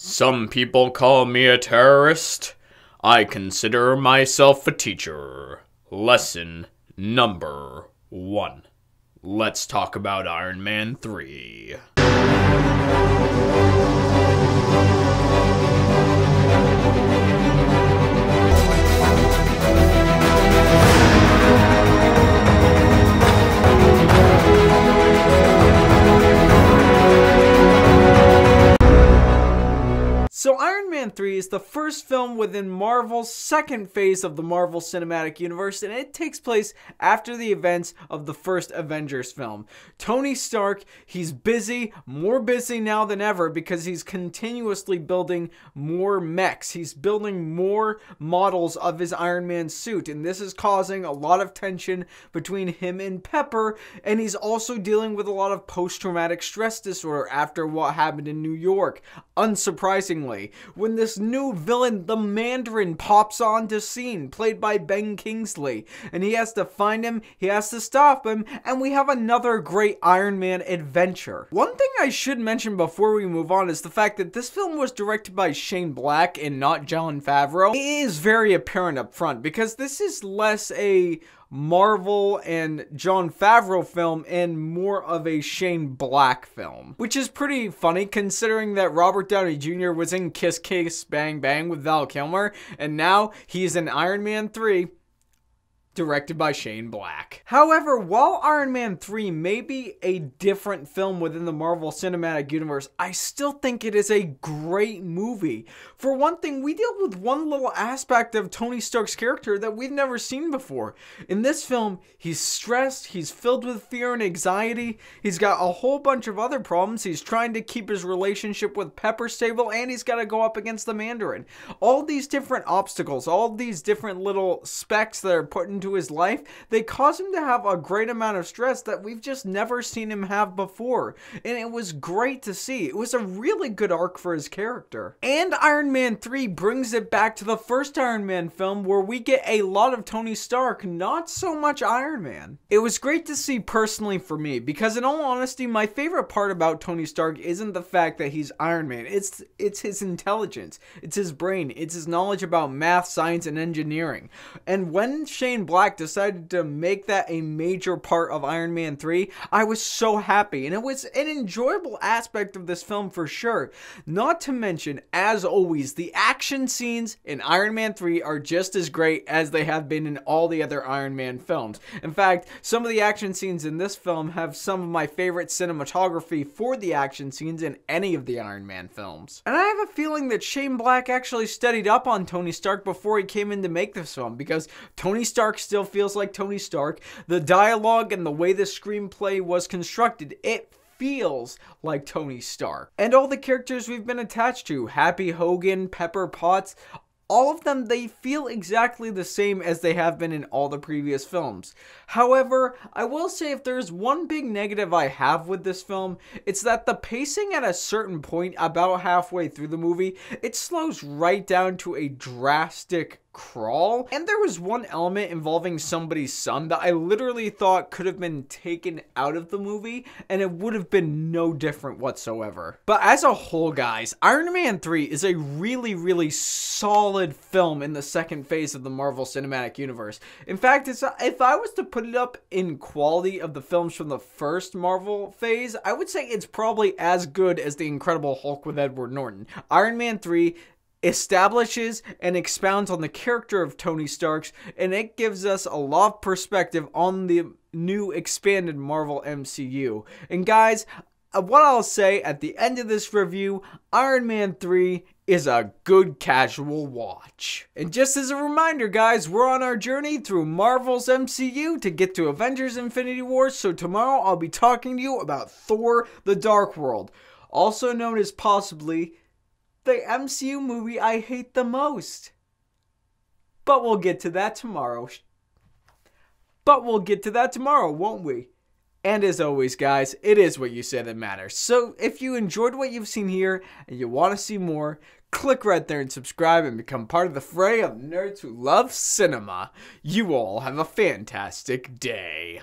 Some people call me a terrorist. I consider myself a teacher. Lesson number 1. Let's talk about Iron Man 3. So Iron Man 3 is the first film within Marvel's second phase of the Marvel Cinematic Universe, and it takes place after the events of the first Avengers film. Tony Stark, he's busy, more busy now than ever, because he's continuously building more mechs. He's building more models of his Iron Man suit, and this is causing a lot of tension between him and Pepper, and he's also dealing with a lot of post-traumatic stress disorder after what happened in New York. Unsurprisingly, when this new villain, the Mandirin, pops onto scene, played by Ben Kingsley, and he has to find him, he has to stop him, and we have another great Iron Man adventure. One thing I should mention before we move on is the fact that this film was directed by Shane Black and not Jon Favreau. It is very apparent up front, because this is less a Marvel and Jon Favreau film and more of a Shane Black film, which is pretty funny considering that Robert Downey Jr. was in Kiss Kiss Bang Bang with Val Kilmer, and now he's in Iron Man 3, directed by Shane Black. However, while Iron Man 3 may be a different film within the Marvel Cinematic Universe, I still think it is a great movie. For one thing, we deal with one little aspect of Tony Stark's character that we've never seen before. In this film, he's stressed, he's filled with fear and anxiety, he's got a whole bunch of other problems, he's trying to keep his relationship with Pepper stable, and he's got to go up against the Mandarin. All these different obstacles, all these different little specks that are put into his life, they cause him to have a great amount of stress that we've just never seen him have before, and it was great to see. It was a really good arc for his character. And Iron Man 3 brings it back to the first Iron Man film, where we get a lot of Tony Stark, not so much Iron Man. It was great to see personally for me, because in all honesty, my favorite part about Tony Stark isn't the fact that he's Iron Man, it's his intelligence, it's his brain, it's his knowledge about math, science, and engineering. And when Shane Black decided to make that a major part of Iron Man 3, I was so happy, and it was an enjoyable aspect of this film for sure. Not to mention, as always, the action scenes in Iron Man 3 are just as great as they have been in all the other Iron Man films. In fact, some of the action scenes in this film have some of my favorite cinematography for the action scenes in any of the Iron Man films. And I have a feeling that Shane Black actually studied up on Tony Stark before he came in to make this film, because Tony Stark still feels like Tony Stark. The dialogue and the way the screenplay was constructed, it feels like Tony Stark. And all the characters we've been attached to, Happy Hogan, Pepper Potts, all of them, they feel exactly the same as they have been in all the previous films. However, I will say if there's one big negative I have with this film, it's that the pacing at a certain point, about halfway through the movie, it slows right down to a drastic crawl. And there was one element involving somebody's son that I literally thought could have been taken out of the movie, and it would have been no different whatsoever. But as a whole, guys, Iron Man 3 is a really, really solid film in the second phase of the Marvel Cinematic Universe. In fact, if I was to put it up in quality of the films from the first Marvel phase, I would say it's probably as good as The Incredible Hulk with Edward Norton. Iron Man 3 establishes and expounds on the character of Tony Stark, and it gives us a lot of perspective on the new expanded Marvel MCU. And guys, what I'll say at the end of this review, Iron Man 3 is a good casual watch. And just as a reminder, guys, we're on our journey through Marvel's MCU to get to Avengers Infinity War, so tomorrow I'll be talking to you about Thor: The Dark World, also known as possibly the MCU movie I hate the most. But we'll get to that tomorrow. Won't we? And as always, guys, it is what you say that matters. So if you enjoyed what you've seen here and you want to see more, click right there and subscribe and become part of the fray of nerds who love cinema. You all have a fantastic day.